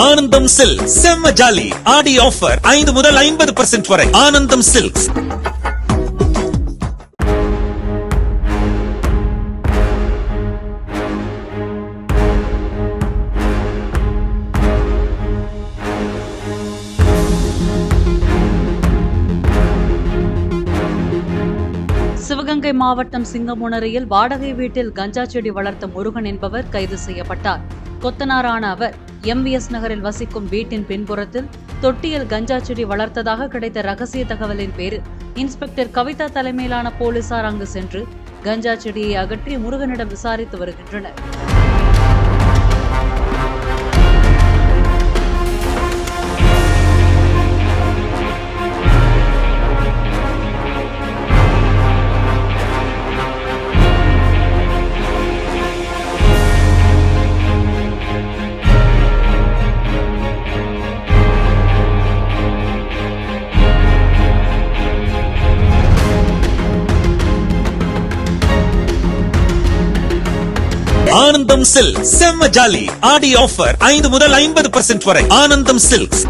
ஆனந்தம் சில்க் செம்ம ஜாலி ஆடி ஆஃபர் 5 முதல் 50% வரை. ஆனந்தம் சில்க்ஸ். சிவகங்கை மாவட்டம் சிங்கமுனரியில் வாடகை வீட்டில் கஞ்சா செடி வளர்த்த முருகன் என்பவர் கைது செய்யப்பட்டார். கொத்தனாரான அவர் MVS நகரில் வசிக்கும் வீட்டின் பின்புறத்தில் தொட்டியில் கஞ்சா செடி வளர்த்ததாக கிடைத்த ரகசிய தகவலின் பேரில் இன்ஸ்பெக்டர் கவிதா தலைமையிலான போலீசார் அங்கு சென்று கஞ்சா செடியை அகற்றி முருகனிடம் விசாரித்து வருகின்றனர். ஆனந்தம் சில்க் செம்ம ஜாலி ஆடி ஆஃபர் 5 முதல் 50% வரை. ஆனந்தம் சில்க்ஸ்.